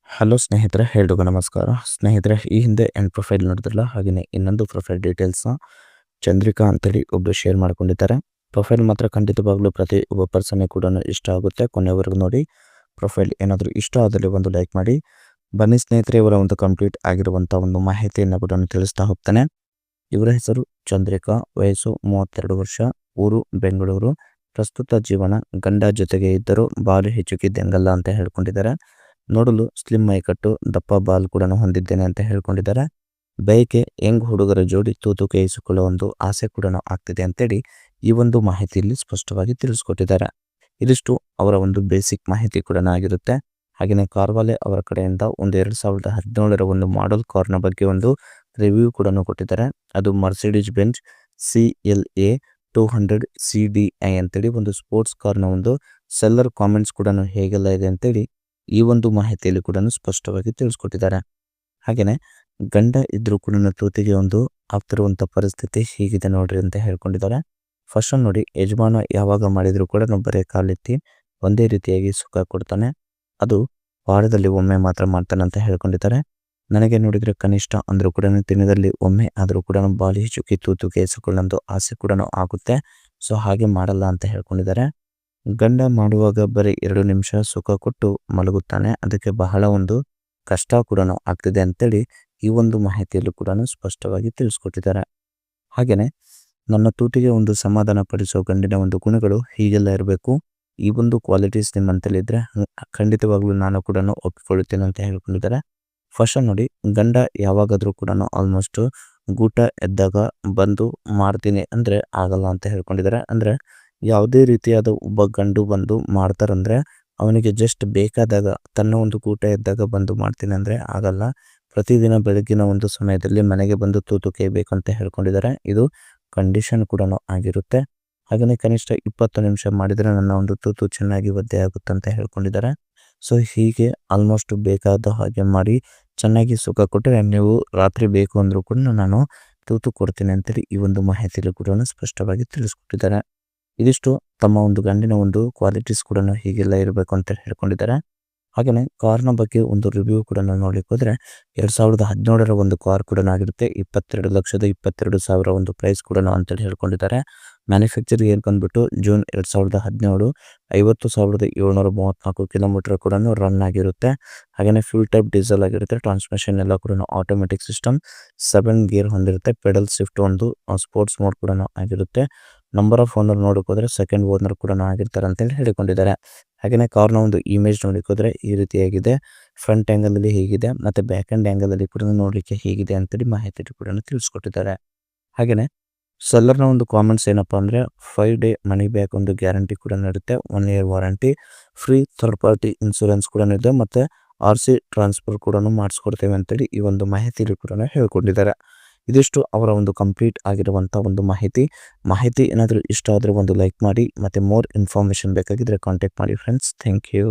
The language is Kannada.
ಹಲೋ ಸ್ನೇಹಿತರೆ, ಎಲ್ರಿಗೂ ನಮಸ್ಕಾರ. ಸ್ನೇಹಿತರೆ, ಈ ಹಿಂದೆ ಎಂಡ್ ಪ್ರೊಫೈಲ್ ನೋಡಿದ್ರಲ್ಲ, ಹಾಗೆಯೇ ಇನ್ನೊಂದು ಪ್ರೊಫೈಲ್ ಡೀಟೇಲ್ಸ್ನ ಚಂದ್ರಿಕಾ ಅಂತೇಳಿ ಒಬ್ಬರು ಶೇರ್ ಮಾಡ್ಕೊಂಡಿದ್ದಾರೆ. ಪ್ರೊಫೈಲ್ ಮಾತ್ರ ಖಂಡಿತವಾಗ್ಲೂ ಪ್ರತಿ ಒಬ್ಬ ಪರ್ಸನ್ಗೆ ಕೂಡ ಇಷ್ಟ ಆಗುತ್ತೆ. ಕೊನೆವರೆಗೂ ನೋಡಿ. ಪ್ರೊಫೈಲ್ ಏನಾದರೂ ಇಷ್ಟ ಆದಲ್ಲಿ ಒಂದು ಲೈಕ್ ಮಾಡಿ. ಬನ್ನಿ ಸ್ನೇಹಿತರೆ, ಇವರ ಒಂದು ಕಂಪ್ಲೀಟ್ ಆಗಿರುವಂಥ ಒಂದು ಮಾಹಿತಿಯನ್ನು ಕೂಡ ತಿಳಿಸ್ತಾ ಹೋಗ್ತಾನೆ. ಇವರ ಹೆಸರು ಚಂದ್ರಿಕಾ, ವಯಸ್ಸು 32 ವರ್ಷ, ಊರು ಬೆಂಗಳೂರು, ಪ್ರಸ್ತುತ ಜೀವನ ಗಂಡ ಜೊತೆಗೆ ಇದ್ದರೂ ಬಾಲು ಹೆಚ್ಚುಕಿದ್ದಂಗಲ್ಲ ಅಂತ ಹೇಳ್ಕೊಂಡಿದ್ದಾರೆ. ನೋಡಲು ಸ್ಲಿಮ್ ಮೈಕಟ್ಟು, ದಪ್ಪ ಬಾಲ್ ಕೂಡ ಹೊಂದಿದ್ದೇನೆ ಅಂತ ಹೇಳ್ಕೊಂಡಿದ್ದಾರೆ. ಬಯಕೆ ಯಂಗ್ ಹುಡುಗರ ಜೋಡಿ ತೂತು ಕೇಯಿಸಿಕೊಳ್ಳುವ ಒಂದು ಆಸೆ ಕೂಡ ಆಗ್ತಿದೆ ಅಂತೇಳಿ ಈ ಒಂದು ಮಾಹಿತಿಯಲ್ಲಿ ಸ್ಪಷ್ಟವಾಗಿ ತಿಳಿಸ್ಕೊಟ್ಟಿದ್ದಾರೆ. ಇದಿಷ್ಟು ಅವರ ಒಂದು ಬೇಸಿಕ್ ಮಾಹಿತಿ ಕೂಡ ಆಗಿರುತ್ತೆ. ಹಾಗೆಯೇ ಕಾರ್ವಾಲೆ ಅವರ ಕಡೆಯಿಂದ ಒಂದು 2017ರ ಒಂದು ಮಾಡೆಲ್ ಕಾರ್ನ ಬಗ್ಗೆ ಒಂದು ರಿವ್ಯೂ ಕೂಡ ಕೊಟ್ಟಿದ್ದಾರೆ. ಅದು ಮರ್ಸಿಡೀಸ್ ಬೆಂಜ್ CLA 200 CDI ಅಂತೇಳಿ ಒಂದು ಸ್ಪೋರ್ಟ್ಸ್ ಕಾರ್ನ ಒಂದು ಸೆಲ್ಲರ್ ಕಾಮೆಂಟ್ಸ್ ಕೂಡ ಹೇಗೆಲ್ಲ ಇದೆ ಅಂತೇಳಿ ಈ ಒಂದು ಮಾಹಿತಿಯಲ್ಲಿ ಕೂಡ ಸ್ಪಷ್ಟವಾಗಿ ತಿಳಿಸ್ಕೊಟ್ಟಿದ್ದಾರೆ. ಹಾಗೆಯೇ ಗಂಡ ಇದ್ರೂ ಕೂಡ ತೂತಿಗೆ ಒಂದು ಆಗ್ತಿರುವಂಥ ಪರಿಸ್ಥಿತಿ ಹೀಗಿದೆ ನೋಡ್ರಿ ಅಂತ ಹೇಳ್ಕೊಂಡಿದ್ದಾರೆ. ಫಸ್ಟ್ ನೋಡಿ, ಯಜಮಾನ ಯಾವಾಗ ಮಾಡಿದ್ರು ಕೂಡ ಬರೀ ಕಾಲೆತ್ತಿ ಒಂದೇ ರೀತಿಯಾಗಿ ಸುಖ ಕೊಡ್ತಾನೆ. ಅದು ವಾರದಲ್ಲಿ ಒಮ್ಮೆ ಮಾತ್ರ ಮಾಡ್ತಾನೆ ಅಂತ ಹೇಳ್ಕೊಂಡಿದ್ದಾರೆ. ನನಗೆ ನೋಡಿದರೆ ಕನಿಷ್ಠ ಅಂದರೂ ಕೂಡ ದಿನದಲ್ಲಿ ಒಮ್ಮೆ ಆದರೂ ಕೂಡ ಬಾಲಿ ಚುಕ್ಕಿ ತೂತು ಕೇಯಿಸಿಕೊಳ್ಳೋ ಆಸೆ ಕೂಡ ಆಗುತ್ತೆ. ಸೊ ಹಾಗೆ ಮಾಡಲ್ಲ ಅಂತ ಹೇಳ್ಕೊಂಡಿದ್ದಾರೆ. ಗಂಡ ಮಾಡುವಾಗ ಬರೀ 2 ನಿಮಿಷ ಸುಖ ಕೊಟ್ಟು ಮಲಗುತ್ತಾನೆ. ಅದಕ್ಕೆ ಬಹಳ ಒಂದು ಕಷ್ಟ ಕೂಡ ಆಗ್ತಿದೆ ಅಂತೇಳಿ ಈ ಒಂದು ಮಾಹಿತಿಯಲ್ಲೂ ಕೂಡ ಸ್ಪಷ್ಟವಾಗಿ ತಿಳಿಸ್ಕೊಟ್ಟಿದ್ದಾರೆ. ಹಾಗೆಯೇ ನನ್ನ ತೂತಿಗೆ ಒಂದು ಸಮಾಧಾನ ಪಡಿಸೋ ಗಂಡಿನ ಒಂದು ಗುಣಗಳು ಹೀಗೆಲ್ಲ ಇರಬೇಕು. ಈ ಒಂದು ಕ್ವಾಲಿಟೀಸ್ ನಿಮ್ಮಂತಲ್ಲಿದ್ದರೆ ಖಂಡಿತವಾಗ್ಲೂ ನಾನು ಕೂಡ ಒಪ್ಪಿಕೊಳ್ಳುತ್ತೇನೆ ಅಂತ ಹೇಳ್ಕೊಂಡಿದ್ದಾರೆ. ಫಸ್ಟ್ ನೋಡಿ, ಗಂಡ ಯಾವಾಗಾದರೂ ಕೂಡ ಆಲ್ಮೋಸ್ಟ್ ಗೂಟ ಎದ್ದಾಗ ಬಂದು ಮಾಡ್ತೀನಿ ಅಂದರೆ ಆಗಲ್ಲ ಅಂತ ಹೇಳ್ಕೊಂಡಿದ್ದಾರೆ. ಅಂದರೆ ಯಾವುದೇ ರೀತಿಯಾದ ಒಬ್ಬ ಗಂಡು ಬಂದು ಮಾಡ್ತಾರಂದ್ರೆ ಅವನಿಗೆ ಜಸ್ಟ್ ಬೇಕಾದಾಗ ತನ್ನ ಒಂದು ಕೂಟ ಇದ್ದಾಗ ಬಂದು ಮಾಡ್ತೀನಿ ಅಂದರೆ ಆಗಲ್ಲ. ಪ್ರತಿದಿನ ಬೆಳಗ್ಗಿನ ಒಂದು ಸಮಯದಲ್ಲಿ ಮನೆಗೆ ಬಂದು ತೂತು ಕೇಯಬೇಕಂತ ಹೇಳ್ಕೊಂಡಿದ್ದಾರೆ. ಇದು ಕಂಡೀಷನ್ ಕೂಡ ಆಗಿರುತ್ತೆ. ಹಾಗೆಯೇ ಕನಿಷ್ಠ 20 ನಿಮಿಷ ಮಾಡಿದರೆ ನನ್ನ ಒಂದು ತೂತು ಚೆನ್ನಾಗಿ ಒದ್ದೆ ಆಗುತ್ತೆ ಅಂತ ಹೇಳ್ಕೊಂಡಿದ್ದಾರೆ. ಸೊ ಹೀಗೆ ಆಲ್ಮೋಸ್ಟ್ ಬೇಕಾದ ಹಾಗೆ ಮಾಡಿ ಚೆನ್ನಾಗಿ ಸುಖ ಕೊಟ್ಟರೆ ನೀವು ರಾತ್ರಿ ಬೇಕು ಅಂದರೂ ಕೂಡ ನಾನು ತೂತು ಕೊಡ್ತೀನಿ ಅಂತೇಳಿ ಈ ಒಂದು ಮಾಹಿತಿಯಲ್ಲಿ ಕೂಡ ಸ್ಪಷ್ಟವಾಗಿ ತಿಳಿಸ್ಕೊಟ್ಟಿದ್ದಾರೆ. ಇದಿಷ್ಟು ತಮ್ಮ ಒಂದು ಗಂಡಿನ ಒಂದು ಕ್ವಾಲಿಟೀಸ್ ಕೂಡ ಹೀಗೆಲ್ಲ ಇರಬೇಕು ಅಂತ ಹೇಳ್ಕೊಂಡಿದ್ದಾರೆ. ಹಾಗೆಯೇ ಕಾರ್ನ ಬಗ್ಗೆ ಒಂದು ರಿವ್ಯೂ ಕೂಡ ನೋಡ್ಲಿಕ್ಕೆ ಹೋದರೆ 2017ರ ಒಂದು ಕಾರ್ ಕೂಡ ಆಗಿರುತ್ತೆ. 22,22,000 ಒಂದು ಪ್ರೈಸ್ ಕೂಡ ಅಂತೇಳಿ ಹೇಳ್ಕೊಂಡಿದ್ದಾರೆ. ಮ್ಯಾನುಫ್ಯಾಕ್ಚರ್ ಏನು ಬಂದ್ಬಿಟ್ಟು ಜೂನ್ 2017, 50,734 ಕಿಲೋಮೀಟರ್ ಕೂಡ ರನ್ ಆಗಿರುತ್ತೆ. ಹಾಗೆಯೇ ಫ್ಯೂಲ್ ಟೈಪ್ ಡೀಸೆಲ್ ಆಗಿರುತ್ತೆ. ಟ್ರಾನ್ಸ್ಮಿಷನ್ ಎಲ್ಲ ಕೂಡ ಆಟೋಮೆಟಿಕ್ ಸಿಸ್ಟಮ್, 7 ಗೇರ್ ಹೊಂದಿರುತ್ತೆ. ಪೆಡಲ್ ಶಿಫ್ಟ್ ಒಂದು ಸ್ಪೋರ್ಟ್ಸ್ ಮೋಡ್ ಕೂಡ ಆಗಿರುತ್ತೆ. ನಂಬರ್ ಆಫ್ ಓನರ್ ನೋಡಕ್ಕೆ ಹೋದರೆ ಸೆಕೆಂಡ್ ಓನರ್ ಕೂಡ ಆಗಿರ್ತಾರೆ ಅಂತೇಳಿ ಹೇಳಿಕೊಂಡಿದ್ದಾರೆ. ಹಾಗೆಯೇ ಕಾರ್ನ ಒಂದು ಇಮೇಜ್ ನೋಡಲಿಕ್ಕೆ ಹೋದರೆ ಈ ರೀತಿಯಾಗಿದೆ. ಫ್ರಂಟ್ ಆ್ಯಂಗಲಲ್ಲಿ ಹೀಗಿದೆ ಮತ್ತು ಬ್ಯಾಕ್ ಆ್ಯಂಡ್ ಆ್ಯಂಗಲಲ್ಲಿ ಕೂಡ ನೋಡಲಿಕ್ಕೆ ಹೀಗಿದೆ ಅಂತೇಳಿ ಮಾಹಿತಿ ಕೂಡ ತಿಳಿಸ್ಕೊಟ್ಟಿದ್ದಾರೆ. ಹಾಗೆಯೇ ಸೆಲ್ಲರ್ನ ಒಂದು ಕಾಮೆಂಟ್ಸ್ ಏನಪ್ಪ ಅಂದರೆ 5 ಡೇ ಮನಿ ಬ್ಯಾಕ್ ಒಂದು ಗ್ಯಾರಂಟಿ ಕೂಡ ಇರುತ್ತೆ. 1 year warranty, free third party insurance ಕೂಡ ಇದೆ ಮತ್ತು RC ಟ್ರಾನ್ಸ್ಫರ್ ಕೂಡ ಮಾಡಿಸ್ಕೊಡ್ತೇವೆ ಅಂತೇಳಿ ಈ ಒಂದು ಮಾಹಿತಿಯಲ್ಲಿ ಕೂಡ ಹೇಳ್ಕೊಂಡಿದ್ದಾರೆ. ಇದಿಷ್ಟು ಅವರ ಒಂದು ಕಂಪ್ಲೀಟ್ ಆಗಿರುವಂಥ ಒಂದು ಮಾಹಿತಿ ಏನಾದರೂ ಇಷ್ಟ ಆದರೆ ಒಂದು ಲೈಕ್ ಮಾಡಿ. ಮತ್ತು ಮೋರ್ ಇನ್ಫಾರ್ಮೇಷನ್ ಬೇಕಾಗಿದ್ದರೆ ಕಾಂಟ್ಯಾಕ್ಟ್ ಮಾಡಿ ಫ್ರೆಂಡ್ಸ್. Thank you.